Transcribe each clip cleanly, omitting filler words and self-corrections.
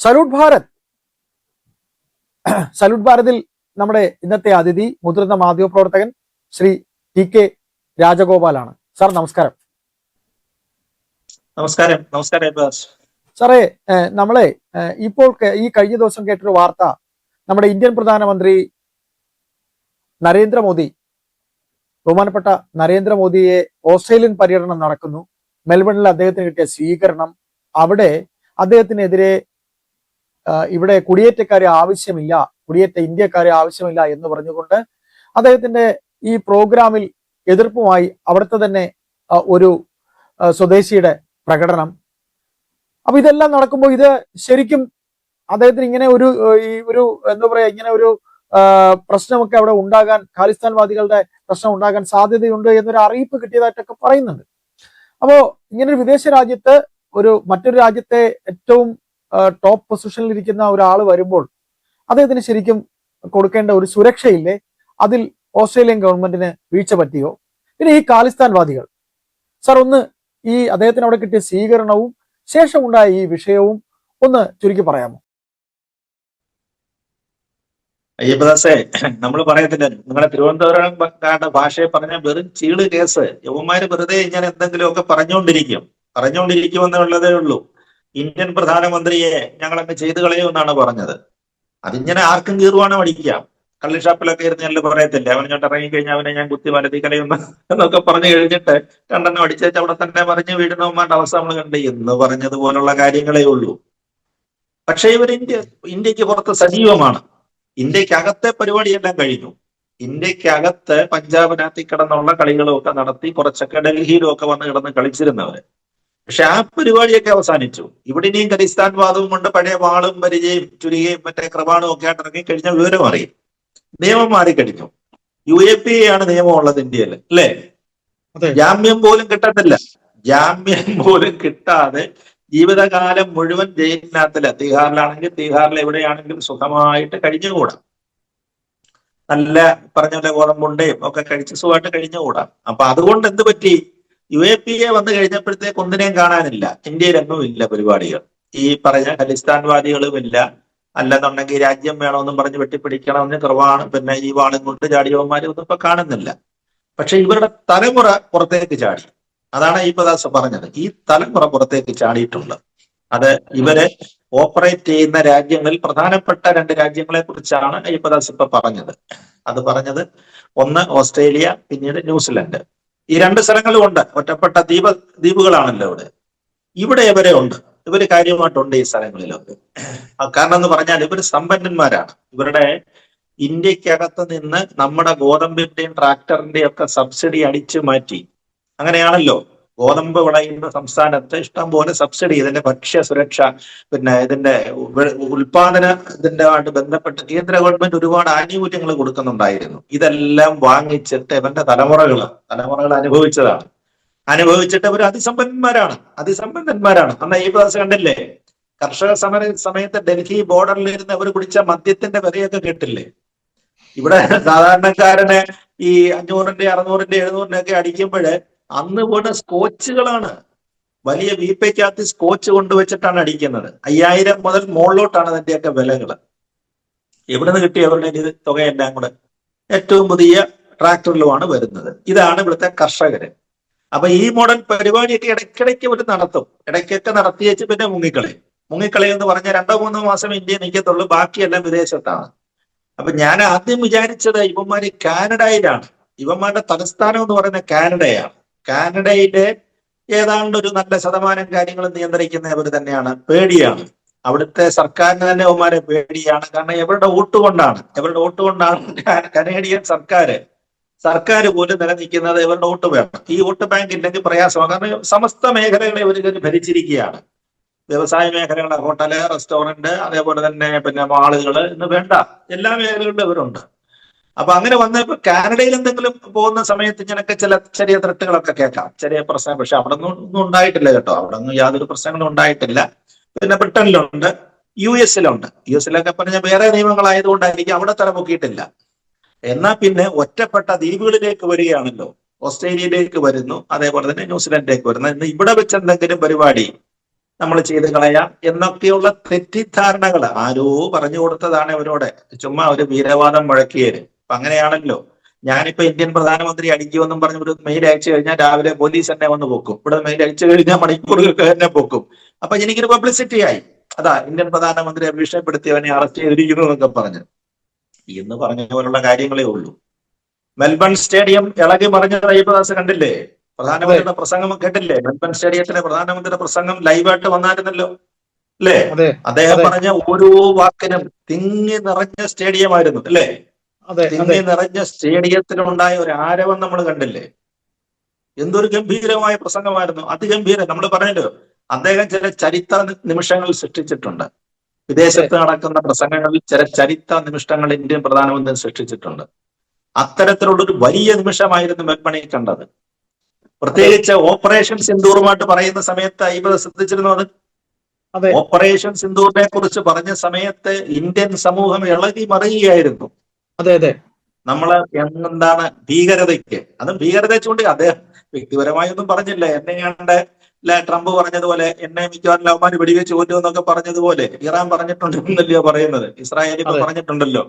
Salute Bharat. Salute ഭാരതിൽ നമ്മുടെ ഇന്നത്തെ അതിഥി മുതിർന്ന മാധ്യമപ്രവർത്തകൻ ശ്രീ TK രാജഗോപാലാണ്. സാർ നമസ്കാരം. നമസ്കാരം. നമസ്കാരം സാറേ, നമ്മളെ ഇപ്പോൾ ഈ കഴിഞ്ഞ ദിവസം കേട്ടൊരു വാർത്ത, നമ്മുടെ ഇന്ത്യൻ പ്രധാനമന്ത്രി നരേന്ദ്രമോദി, ബഹുമാനപ്പെട്ട നരേന്ദ്രമോദിയെ ഓസ്ട്രേലിയൻ പര്യടനം നടക്കുന്നു. മെൽബണിൽ അദ്ദേഹത്തിന് കിട്ടിയ സ്വീകരണം, അവിടെ അദ്ദേഹത്തിനെതിരെ ഇവിടെ കുടിയേറ്റക്കാരെ ആവശ്യമില്ല, കുടിയേറ്റ ഇന്ത്യക്കാരെ ആവശ്യമില്ല എന്ന് പറഞ്ഞുകൊണ്ട് അദ്ദേഹത്തിന്റെ ഈ പ്രോഗ്രാമിൽ എതിർപ്പുമായി അവിടുത്തെ തന്നെ ഒരു സ്വദേശിയുടെ പ്രകടനം. അപ്പൊ ഇതെല്ലാം നടക്കുമ്പോൾ ഇത് ശരിക്കും അദ്ദേഹത്തിന് ഇങ്ങനെ ഒരു എന്താ പറയാ, ഇങ്ങനെ ഒരു പ്രശ്നമൊക്കെ അവിടെ ഉണ്ടാകാൻ, ഖാലിസ്ഥാൻവാദികളുടെ പ്രശ്നം ഉണ്ടാകാൻ സാധ്യതയുണ്ട് എന്നൊരു അറിയിപ്പ് കിട്ടിയതായിട്ടൊക്കെ പറയുന്നുണ്ട്. അപ്പോ ഇങ്ങനൊരു വിദേശ രാജ്യത്ത് മറ്റൊരു രാജ്യത്തെ ഏറ്റവും ടോപ്പ് പൊസിഷനിൽ ഇരിക്കുന്ന ഒരാൾ വരുമ്പോൾ അദ്ദേഹത്തിന് ശരിക്കും കൊടുക്കേണ്ട ഒരു സുരക്ഷയില്ലേ? അതിൽ ഓസ്ട്രേലിയൻ ഗവൺമെന്റിന് വീഴ്ച പറ്റിയോ? പിന്നെ ഈ ഖാലിസ്ഥാൻവാദികൾ, സാർ ഒന്ന് ഈ അദ്ദേഹത്തിന് അവിടെ കിട്ടിയ സ്വീകരണവും ശേഷമുണ്ടായ ഈ വിഷയവും ഒന്ന് ചുരുക്കി പറയാമോ? അയ്യപ്പദാസേ, നമ്മൾ പറയത്തില്ല, നിങ്ങളെ തിരുവനന്തപുരം ഭാഷയെ പറഞ്ഞ വെറും ചീള് കേസ്. യവന്മാര് വെറുതെ ഇങ്ങനെ എന്തെങ്കിലുമൊക്കെ പറഞ്ഞുകൊണ്ടിരിക്കുമെന്നുള്ളതേ ഉള്ളൂ. ഇന്ത്യൻ പ്രധാനമന്ത്രിയെ ഞങ്ങളങ്ങ് ചെയ്തു കളയുമെന്നാണ് പറഞ്ഞത്. അതിങ്ങനെ ആർക്കും കീറുവാണോ അടിക്കാം. കള്ളിഷാപ്പിലൊക്കെ ഇരുന്ന് ഞങ്ങൾ പറയത്തില്ല, അവൻ ഇങ്ങോട്ട് ഇറങ്ങിക്കഴിഞ്ഞാൽ അവനെ ഞാൻ കുത്തി വലതി കളയുന്നു എന്നൊക്കെ പറഞ്ഞു കഴിഞ്ഞിട്ട് രണ്ടെണ്ണം അടിച്ചേച്ച് അവിടെ തന്നെ പറഞ്ഞു വീടുന്നവന്മാരുടെ അവസ്ഥ നമ്മൾ കണ്ട് എന്ന് പറഞ്ഞതുപോലുള്ള കാര്യങ്ങളേ ഉള്ളൂ. പക്ഷെ ഇവർ ഇന്ത്യക്ക് പുറത്ത് സജീവമാണ്. ഇന്ത്യക്കകത്തെ പരിപാടിയെല്ലാം കഴിഞ്ഞു. ഇന്ത്യക്കകത്ത് പഞ്ചാബിനകത്ത് കിടന്നുള്ള കളികളും ഒക്കെ നടത്തി കുറച്ചൊക്കെ ഡൽഹിയിലും ഒക്കെ വന്ന് കിടന്ന് കളിച്ചിരുന്നവര്. പക്ഷെ ആ പരിപാടിയൊക്കെ അവസാനിച്ചു. ഇവിടെ ഇനിയും ഖലിസ്ഥാൻവാദവും കൊണ്ട് പഴയ വാളും പരിചയം ചുരുകയും മറ്റേ കൃപാണും ഒക്കെ ആയിട്ട് ഇറങ്ങി കഴിഞ്ഞ വിവരം അറിയും. നിയമം മാറിക്കഴിഞ്ഞു. UAPA ആണ് നിയമം ഉള്ളത് ഇന്ത്യയിൽ, അല്ലേ? ജാമ്യം പോലും കിട്ടത്തില്ല. ജാമ്യം പോലും കിട്ടാതെ ജീവിതകാലം മുഴുവൻ ജയിലിനകത്തില്ല. തീഹാറിലാണെങ്കിൽ തീഹാറിൽ എവിടെയാണെങ്കിലും സുഖമായിട്ട് കഴിഞ്ഞുകൂടാം. നല്ല പറഞ്ഞ ഗോതമ്പുണ്ടയും ഒക്കെ കഴിച്ച് സുഖമായിട്ട് കഴിഞ്ഞുകൂടാം. അപ്പൊ അതുകൊണ്ട് എന്ത് പറ്റി? UAPA വന്നു കഴിഞ്ഞപ്പോഴത്തേക്ക് ഒന്നിനെയും കാണാനില്ല. ഇന്ത്യയിലെങ്ങും ഇല്ല പരിപാടികൾ. ഈ പറഞ്ഞ ഖലിസ്ഥാൻവാദികളും ഇല്ല. അല്ലെന്നുണ്ടെങ്കിൽ രാജ്യം വേണമെന്നും പറഞ്ഞ് വെട്ടിപ്പിടിക്കണമെന്ന് കുറവാണ്. പിന്നെ ഈ വാളും കൊണ്ട് ചാടിയവന്മാരും ഒന്നും ഇപ്പൊ കാണുന്നില്ല. പക്ഷെ ഇവരുടെ തലമുറ പുറത്തേക്ക് ചാടി. അതാണ് അയ്യപ്പദാസ് പറഞ്ഞത്. ഈ തലമുറ പുറത്തേക്ക് ചാടിയിട്ടുണ്ട്. അത് ഇവരെ ഓപ്പറേറ്റ് ചെയ്യുന്ന രാജ്യങ്ങളിൽ പ്രധാനപ്പെട്ട 2 രാജ്യങ്ങളെ കുറിച്ചാണ് അയ്യപ്പദാസ് ഇപ്പൊ പറഞ്ഞത്. അത് പറഞ്ഞത് ഒന്ന് ഓസ്ട്രേലിയ, പിന്നീട് ന്യൂസിലൻഡ്. ഈ 2 സ്ഥലങ്ങളും ഉണ്ട്. ഒറ്റപ്പെട്ട ദ്വീപുകളാണല്ലോ ഇവിടെ ഇവരെ ഉണ്ട്. ഇവര് കാര്യമായിട്ടുണ്ട് ഈ സ്ഥലങ്ങളിലൊക്കെ. കാരണം എന്ന് പറഞ്ഞാൽ ഇവര് സമ്പന്നന്മാരാണ്. ഇവരുടെ ഇന്ത്യക്കകത്ത് നിന്ന് നമ്മുടെ ഗോതമ്പിന്റെയും ട്രാക്ടറിന്റെയും ഒക്കെ സബ്സിഡി അടിച്ചു മാറ്റി. അങ്ങനെയാണല്ലോ. ഗോതമ്പ് വിളയുന്ന സംസ്ഥാനത്ത് ഇഷ്ടം പോലെ സബ്സിഡി, ഇതിന്റെ ഭക്ഷ്യ സുരക്ഷ, പിന്നെ ഇതിന്റെ ആയിട്ട് ബന്ധപ്പെട്ട് കേന്ദ്ര ഗവൺമെന്റ് ഒരുപാട് ആനുകൂല്യങ്ങൾ കൊടുക്കുന്നുണ്ടായിരുന്നു. ഇതെല്ലാം വാങ്ങിച്ചിട്ട് ഇവന്റെ തലമുറകൾ അനുഭവിച്ചിട്ട് അവർ അതിസമ്പന്നന്മാരാണ്. അന്ന് ഈ പ്രാവശ്യം കണ്ടില്ലേ, കർഷക സമയത്ത് ഡൽഹി ബോർഡറിൽ ഇരുന്ന് അവർ കുടിച്ച മദ്യത്തിന്റെ വിലയൊക്കെ കേട്ടില്ലേ? ഇവിടെ സാധാരണക്കാരന് ഈ 500-ന്റെ 600-ന്റെ 700-ന്റെ ഒക്കെ അടിക്കുമ്പോഴ് അന്ന് പോയിട്ട് സ്കോച്ചുകളാണ്. വലിയ വീപ്പയ്ക്കകത്ത് സ്കോച്ച് കൊണ്ടുവച്ചിട്ടാണ് അടിക്കുന്നത്. 5000 മുതൽ മുകളിലോട്ടാണ് അതിന്റെയൊക്കെ വിലകൾ. എവിടെ നിന്ന് കിട്ടിയ അവരുടെ തുകയെല്ലാം കൂടെ ഏറ്റവും പുതിയ ട്രാക്ടറിലുമാണ് വരുന്നത്. ഇതാണ് ഇവിടുത്തെ കർഷകര്. അപ്പൊ ഈ മോഡൽ പരിപാടിയൊക്കെ ഇടയ്ക്കിടയ്ക്ക് ഒരു നടത്തും. ഇടയ്ക്കൊക്കെ നടത്തി വെച്ച് പിന്നെ മുങ്ങിക്കളി എന്ന് പറഞ്ഞാൽ 2-3 മാസം ഇന്ത്യ നിൽക്കത്തുള്ളൂ. ബാക്കിയെല്ലാം വിദേശത്താണ്. അപ്പൊ ഞാൻ ആദ്യം വിചാരിച്ചത് ഇവന്മാര് കാനഡയിലാണ്. ഇവന്മാരുടെ തലസ്ഥാനം എന്ന് പറയുന്നത് കാനഡയാണ്. കാനഡയിലെ ഏതാണ്ട് ഒരു നല്ല ശതമാനം കാര്യങ്ങൾ നിയന്ത്രിക്കുന്നവർ തന്നെയാണ്. പേടിയാണ്. അവിടുത്തെ സർക്കാരിന് തന്നെ ഇവന്മാരെ പേടിയാണ്. കാരണം ഇവരുടെ വോട്ട് കൊണ്ടാണ് കനേഡിയൻ സർക്കാർ പോലും നിലനിൽക്കുന്നത്. ഇവരുടെ വോട്ട് വേണം. ഈ വോട്ട് ബാങ്ക് ഇല്ലെങ്കിൽ പ്രയാസമാണ്. കാരണം സമസ്ത മേഖലകളെ ഇവർ ഭരിച്ചിരിക്കുകയാണ്. വ്യവസായ മേഖലകളെ, ഹോട്ടല്, റെസ്റ്റോറന്റ്, അതേപോലെ തന്നെ പിന്നെ മാളുകള് എന്ന് വേണ്ട എല്ലാ മേഖലകളിലും ഇവരുണ്ട്. അപ്പൊ അങ്ങനെ വന്നപ്പോ കാനഡയിൽ എന്തെങ്കിലും പോകുന്ന സമയത്ത് ഇങ്ങനൊക്കെ ചെറിയ ത്രെട്ടുകളൊക്കെ കേൾക്കാം, ചെറിയ പ്രശ്നം. പക്ഷെ അവിടെ ഒന്നും ഉണ്ടായിട്ടില്ല കേട്ടോ. അവിടെ ഒന്നും യാതൊരു പ്രശ്നങ്ങളും ഉണ്ടായിട്ടില്ല. പിന്നെ ബ്രിട്ടനിലുണ്ട്, US-ലുണ്ട്. US-ലൊക്കെ പറഞ്ഞ വേറെ നിയമങ്ങളായതുകൊണ്ടായിരിക്കും അവിടെ തലമുക്കിയിട്ടില്ല. എന്നാൽ പിന്നെ ഒറ്റപ്പെട്ട ദ്വീപുകളിലേക്ക് വരികയാണല്ലോ. ഓസ്ട്രേലിയയിലേക്ക് വരുന്നു, അതേപോലെ തന്നെ ന്യൂസിലൻഡിലേക്ക് വരുന്നു. ഇവിടെ വെച്ച് എന്തെങ്കിലും പരിപാടി നമ്മൾ ചെയ്ത് കളയാം എന്നൊക്കെയുള്ള തെറ്റിദ്ധാരണകൾ ആരോ പറഞ്ഞു കൊടുത്തതാണ് അവരോട്. ചുമ്മാ ഒരു വീരവാദം മുഴക്കിയത്. അപ്പൊ അങ്ങനെയാണല്ലോ. ഞാനിപ്പോ ഇന്ത്യൻ പ്രധാനമന്ത്രി അടിക്കുമെന്നും പറഞ്ഞ് ഒരു മെയിൽ അയച്ചു കഴിഞ്ഞാൽ രാവിലെ പോലീസ് എന്നെ വന്ന് പൊക്കും. ഇവിടെ മെയിൽ അയച്ചു കഴിഞ്ഞാൽ മണിക്കൂറുകൾക്ക് തന്നെ പൊക്കും. അപ്പൊ എനിക്കൊരു പബ്ലിസിറ്റി ആയി. അതാ ഇന്ത്യൻ പ്രധാനമന്ത്രിയെ ഭീഷണിപ്പെടുത്തിയവനെ അറസ്റ്റ് ചെയ്തിരിക്കുന്നു എന്നൊക്കെ പറഞ്ഞ് എന്ന് പറഞ്ഞ പോലുള്ള കാര്യങ്ങളേ ഉള്ളൂ. മെൽബൺ സ്റ്റേഡിയം ഇളകി മറിഞ്ഞ ദാസ് കണ്ടില്ലേ? പ്രധാനമന്ത്രിയുടെ പ്രസംഗം കേട്ടില്ലേ? മെൽബൺ സ്റ്റേഡിയത്തിലെ പ്രധാനമന്ത്രിയുടെ പ്രസംഗം ലൈവായിട്ട് വന്നായിരുന്നല്ലോ, അല്ലേ? അദ്ദേഹം പറഞ്ഞ ഓരോ വാക്കിനും തിങ്ങി നിറഞ്ഞ സ്റ്റേഡിയമായിരുന്നു, അല്ലേ? തിങ്ങി നിറഞ്ഞ സ്റ്റേഡിയത്തിലുണ്ടായ ഒരു ആരവം നമ്മൾ കണ്ടില്ലേ? എന്തൊരു ഗംഭീരമായ പ്രസംഗമായിരുന്നു. അതിഗംഭീരം. നമ്മൾ പറഞ്ഞല്ലോ, അദ്ദേഹം ചില ചരിത്ര നിമിഷങ്ങൾ സൃഷ്ടിച്ചിട്ടുണ്ട്. വിദേശത്ത് നടക്കുന്ന പ്രസംഗങ്ങളിൽ ചില ചരിത്ര നിമിഷങ്ങൾ ഇന്ത്യൻ പ്രധാനമന്ത്രി സൃഷ്ടിച്ചിട്ടുണ്ട്. അത്തരത്തിലുള്ള ഒരു വലിയ നിമിഷമായിരുന്നു മെൽബണിൽ കണ്ടത്. പ്രത്യേകിച്ച് ഓപ്പറേഷൻ സിന്ദൂറുമായിട്ട് പറയുന്ന സമയത്ത് അയ്യപ്പ ശ്രദ്ധിച്ചിരുന്നു. അത് ഓപ്പറേഷൻ സിന്ദൂറിനെ കുറിച്ച് പറഞ്ഞ സമയത്ത് ഇന്ത്യൻ സമൂഹം ഇളകി മറിയുകയായിരുന്നു. നമ്മള് എന്താണ് ഭീകരതയ്ക്ക്, അതും ഭീകരത ചൂണ്ടി അദ്ദേഹം വ്യക്തിപരമായി ഒന്നും പറഞ്ഞില്ല. എന്നെ കണ്ട് ട്രംപ് പറഞ്ഞതുപോലെ എന്നെ മിക്കവാറും ലവ്മാന് വെടിവെച്ച് കൊല്ലും എന്നൊക്കെ പറഞ്ഞതുപോലെ ഇറാൻ പറഞ്ഞിട്ടുണ്ടെന്നല്ലയോ പറയുന്നത്. ഇസ്രായേൽ ഇപ്പൊ പറഞ്ഞിട്ടുണ്ടല്ലോ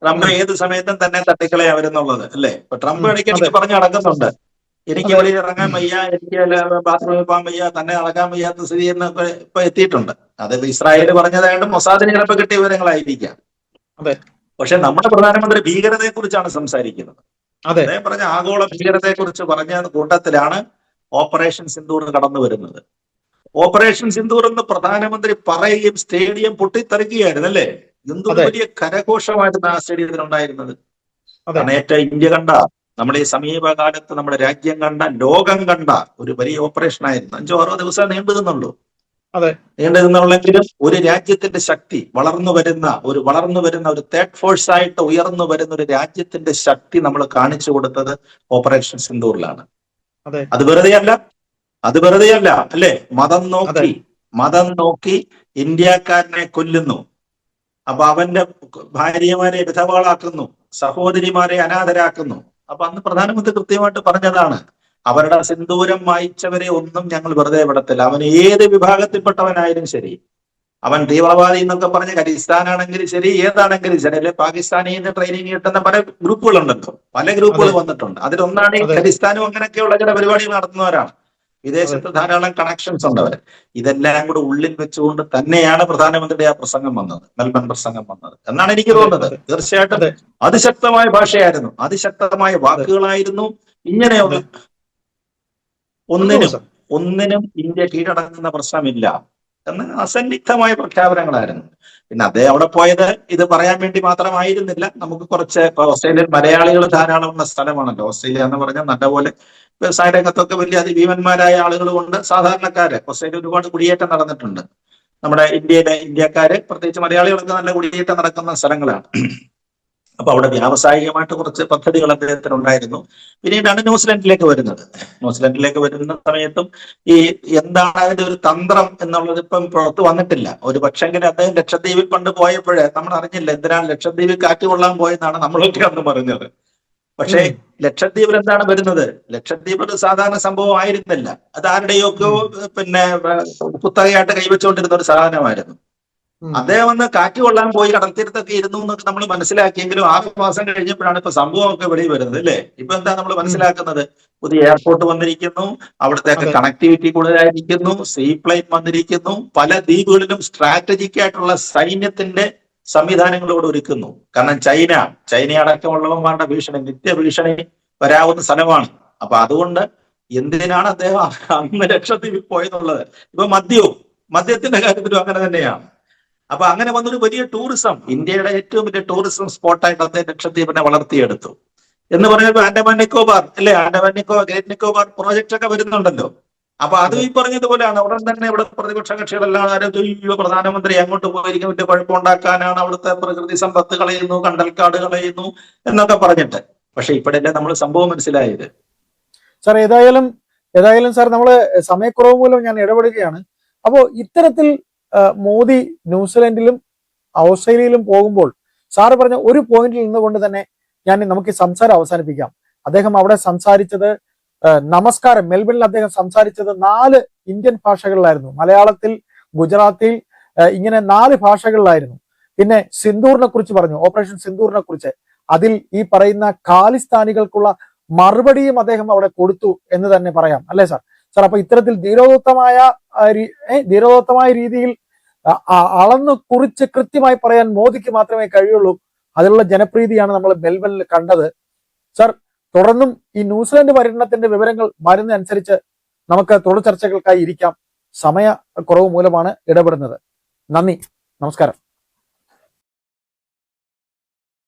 ട്രംപ് ഏത് സമയത്തും തന്നെ തട്ടിക്കളയാവരുന്നുള്ളത്, അല്ലേ? ഇപ്പൊ ട്രംപ് ഇടയ്ക്ക് പറഞ്ഞു നടക്കുന്നുണ്ട്, എനിക്ക് വെളിയിൽ ഇറങ്ങാൻ വയ്യ, എനിക്ക് ബാത്റൂമിൽ പോകാൻ വയ്യ, തന്നെ നടക്കാൻ വയ്യാത്ത സ്ഥിതി എന്നൊക്കെ ഇപ്പൊ എത്തിയിട്ടുണ്ട്. അത് ഇസ്രായേൽ പറഞ്ഞതായത് മൊസാദിന് ചിലപ്പോൾ കിട്ടിയ വിവരങ്ങളായിരിക്കാം. പക്ഷെ നമ്മുടെ പ്രധാനമന്ത്രി ഭീകരതയെ കുറിച്ചാണ് സംസാരിക്കുന്നത്. അദ്ദേഹം പറഞ്ഞ ആഗോള ഭീകരതയെ കുറിച്ച് പറഞ്ഞ കൂട്ടത്തിലാണ് ഓപ്പറേഷൻ സിന്ദൂർ കടന്നു വരുന്നത്. ഓപ്പറേഷൻ സിന്ദൂർ എന്ന് പ്രധാനമന്ത്രി പറയുകയും സ്റ്റേഡിയം പൊട്ടിത്തെറിക്കുകയായിരുന്നു, അല്ലേ? എന്തൊരു വലിയ കരഘോഷമായിരുന്നു ആ സ്റ്റേഡിയത്തിൽ ഉണ്ടായിരുന്നത്. ഏറ്റവും ഇന്ത്യ കണ്ട, നമ്മുടെ ഈ സമീപകാലത്ത് നമ്മുടെ രാജ്യം കണ്ട, ലോകം കണ്ട ഒരു വലിയ ഓപ്പറേഷൻ ആയിരുന്നു. 5-6 ദിവസം നീണ്ടു നിന്നുള്ളൂ. നീണ്ടു നിന്നുള്ളെങ്കിലും ഒരു രാജ്യത്തിന്റെ ശക്തി വളർന്നു വരുന്ന ഒരു തേർഡ് ഫോഴ്സ് ആയിട്ട് ഉയർന്നു വരുന്ന ഒരു രാജ്യത്തിന്റെ ശക്തി നമ്മൾ കാണിച്ചു കൊടുത്തത് ഓപ്പറേഷൻ സിന്ദൂറിലാണ്. അത് വെറുതെയല്ല, അല്ലെ? മതം നോക്കി ഇന്ത്യക്കാരനെ കൊല്ലുന്നു. അപ്പൊ അവന്റെ ഭാര്യമാരെ വിധവകളാക്കുന്നു, സഹോദരിമാരെ അനാഥരാക്കുന്നു. അപ്പൊ അന്ന് പ്രധാനമന്ത്രി കൃത്യമായിട്ട് പറഞ്ഞതാണ്, അവരുടെ സിന്ദൂരം മായ്ച്ചവരെ ഒന്നും ഞങ്ങൾ വെറുതെ വിടത്തില്ല. അവൻ ഏത് വിഭാഗത്തിൽപ്പെട്ടവനായാലും ശരി, അവൻ തീവ്രവാദി എന്നൊക്കെ പറഞ്ഞ് ഖലിസ്ഥാനാണെങ്കിലും ശരി, ഏതാണെങ്കിലും ശരി, അല്ലെ പാകിസ്ഥാനിൽ നിന്ന് ട്രെയിനിങ് കിട്ടുന്ന പല ഗ്രൂപ്പുകളുണ്ടല്ലോ, പല ഗ്രൂപ്പുകൾ വന്നിട്ടുണ്ട്. അതിലൊന്നാണ് ഈ ഖലിസ്ഥാനും അങ്ങനെയൊക്കെയുള്ള ചില പരിപാടികൾ നടത്തുന്നവരാണ്. വിദേശത്ത് ധാരാളം കണക്ഷൻസ് ഉണ്ട് അവർ. ഇതെല്ലാം കൂടെ ഉള്ളിൽ വെച്ചുകൊണ്ട് തന്നെയാണ് പ്രധാനമന്ത്രിയുടെ ആ പ്രസംഗം വന്നത്, മെൽബൺ പ്രസംഗം വന്നത് എന്നാണ് എനിക്ക് തോന്നുന്നത്. തീർച്ചയായിട്ടും അതിശക്തമായ ഭാഷയായിരുന്നു, അതിശക്തമായ വാക്കുകളായിരുന്നു. ഇങ്ങനെയുള്ള ഒന്നിനും ഇന്ത്യ കീഴടങ്ങുന്ന പ്രശ്നമില്ല എന്ന് അസന്നിഗ്ധമായ പ്രഖ്യാപനങ്ങളായിരുന്നു. പിന്നെ അദ്ദേഹം അവിടെ പോയത് ഇത് പറയാൻ വേണ്ടി മാത്രമായിരുന്നില്ല. നമുക്ക് കുറച്ച് ഓസ്ട്രേലിയൻ മലയാളികൾ ധാരാളം ഉള്ള സ്ഥലമാണല്ലോ ഓസ്ട്രേലിയ എന്ന് പറഞ്ഞാൽ. നല്ലപോലെ വ്യവസായ രംഗത്തൊക്കെ വലിയ അതിഭീമന്മാരായ ആളുകൾ കൊണ്ട് സാധാരണക്കാര് ഓസ്ട്രേലിയ ഒരുപാട് കുടിയേറ്റം നടന്നിട്ടുണ്ട്. നമ്മുടെ ഇന്ത്യക്കാര് പ്രത്യേകിച്ച് മലയാളികൾക്ക് നല്ല കുടിയേറ്റം നടക്കുന്ന സ്ഥലങ്ങളാണ്. അപ്പൊ അവിടെ വ്യാവസായികമായിട്ട് കുറച്ച് പദ്ധതികൾ അദ്ദേഹത്തിന് ഉണ്ടായിരുന്നു. പിന്നീടാണ് ന്യൂസിലൻഡിലേക്ക് വരുന്നത്. ന്യൂസിലൻഡിലേക്ക് വരുന്ന സമയത്തും ഈ എന്താണ് അതിന്റെ ഒരു തന്ത്രം എന്നുള്ളത് ഇപ്പം പുറത്ത് വന്നിട്ടില്ല. ഒരു പക്ഷെങ്കിൽ അദ്ദേഹം ലക്ഷദ്വീപിൽ പണ്ട് പോയപ്പോഴേ നമ്മൾ അറിഞ്ഞില്ല എന്തിനാണ് ലക്ഷദ്വീപിൽ കാറ്റ് കൊള്ളാൻ പോയെന്നാണ് നമ്മളൊക്കെ അന്ന് പറഞ്ഞത്. പക്ഷേ ലക്ഷദ്വീപിൽ എന്താണ് വരുന്നത്? ലക്ഷദ്വീപ് ഒരു സാധാരണ സംഭവം ആയിരുന്നില്ല. അത് ആരുടെയൊക്കെ പിന്നെ കുത്തകയായിട്ട് കൈവച്ചുകൊണ്ടിരുന്ന ഒരു സാധനമായിരുന്നു. അദ്ദേഹം വന്ന് കാറ്റ് കൊള്ളാൻ പോയി കടൽത്തീരത്തൊക്കെ ഇരുന്നു എന്നൊക്കെ നമ്മൾ മനസ്സിലാക്കിയെങ്കിലും 6 മാസം കഴിഞ്ഞപ്പോഴാണ് ഇപ്പൊ സംഭവമൊക്കെ വെളിയിൽ വരുന്നത്, അല്ലേ? ഇപ്പൊ എന്താ നമ്മൾ മനസ്സിലാക്കുന്നത്? പുതിയ എയർപോർട്ട് വന്നിരിക്കുന്നു, അവിടത്തേക്ക് കണക്ടിവിറ്റി കൂടുതലായിരിക്കുന്നു, സീ പ്ലെയിൻ വന്നിരിക്കുന്നു, പല ദ്വീപുകളിലും സ്ട്രാറ്റജിക് ആയിട്ടുള്ള സൈന്യത്തിന്റെ സംവിധാനങ്ങളോട് ഒരുക്കുന്നു. കാരണം ചൈന അടക്കമുള്ളവന്മാരുടെ ഭീഷണി, നിത്യഭീഷണി വരാവുന്ന സ്ഥലമാണ്. അപ്പൊ അതുകൊണ്ട് എന്തിനാണ് അദ്ദേഹം അന്ന് ലക്ഷദ്വീപിൽ പോയെന്നുള്ളത്. ഇപ്പൊ മദ്യത്തിന്റെ കാര്യത്തിലും അങ്ങനെ തന്നെയാണ്. അപ്പൊ അങ്ങനെ വന്നൊരു വലിയ ടൂറിസം, ഇന്ത്യയുടെ ഏറ്റവും വലിയ ടൂറിസം സ്പോട്ടായിട്ട് അദ്ദേഹം ലക്ഷദ്വീപിനെ വളർത്തിയെടുത്തു. എന്ന് പറയുമ്പോൾ ആൻഡമാൻ നിക്കോബാർ, അല്ലെ? ഗ്രേറ്റ് നിക്കോബാർ പ്രോജക്റ്റ് ഒക്കെ വരുന്നുണ്ടല്ലോ. അപ്പൊ അത് ഈ പറഞ്ഞതുപോലെയാണ്. ഉടൻ തന്നെ ഇവിടെ പ്രതിപക്ഷ കക്ഷികളെല്ലാം പ്രധാനമന്ത്രി അങ്ങോട്ട് പോയിരിക്കും, വലിയ കുഴപ്പമുണ്ടാക്കാനാണ്, അവിടുത്തെ പ്രകൃതി സമ്പത്ത് കളയുന്നു, കണ്ടൽക്കാട് കളയുന്നു എന്നൊക്കെ പറഞ്ഞിട്ട്. പക്ഷെ ഇപ്പോഴല്ലേ നമ്മൾ സംഭവം മനസ്സിലായത്. സാർ ഏതായാലും സാർ നമ്മള് സമയക്കുറവ് മൂലം ഞാൻ ഇടപെടുകയാണ്. അപ്പോ ഇത്തരത്തിൽ മോദി ന്യൂസിലൻഡിലും ഓസ്ട്രേലിയയിലും പോകുമ്പോൾ സാറ് പറഞ്ഞ ഒരു പോയിന്റിൽ നിന്നുകൊണ്ട് തന്നെ നമുക്ക് ഈ സംസാരം അവസാനിപ്പിക്കാം. അദ്ദേഹം അവിടെ സംസാരിച്ചത് നമസ്കാരം, മെൽബണിൽ അദ്ദേഹം സംസാരിച്ചത് 4 ഇന്ത്യൻ ഭാഷകളിലായിരുന്നു. മലയാളത്തിൽ ഗുജറാത്തിൽ ഇങ്ങനെ 4 ഭാഷകളിലായിരുന്നു. പിന്നെ സിന്ദൂറിനെ കുറിച്ച് പറഞ്ഞു, ഓപ്പറേഷൻ സിന്ദൂറിനെ കുറിച്ച്. അതിൽ ഈ പറയുന്ന ഖാലിസ്ഥാനികൾക്കുള്ള മറുപടിയും അദ്ദേഹം അവിടെ കൊടുത്തു എന്ന് തന്നെ പറയാം, അല്ലേ സാർ? സാർ, അപ്പൊ ഇത്തരത്തിൽ ധീരോദത്തമായ രീതിയിൽ അളന്നു കുറിച്ച് കൃത്യമായി പറയാൻ മോദിക്ക് മാത്രമേ കഴിയുള്ളൂ. അതിലുള്ള ജനപ്രീതിയാണ് നമ്മൾ മെൽബണിൽ കണ്ടത്. സാർ, തുടർന്നും ഈ ന്യൂസിലൻഡ് പര്യടനത്തിന്റെ വിവരങ്ങൾ വരുന്നതനുസരിച്ച് നമുക്ക് തുടർ ചർച്ചകൾക്കായി ഇരിക്കാം. സമയ കുറവ് മൂലമാണ് ഇടപെടുന്നത്. നന്ദി, നമസ്കാരം.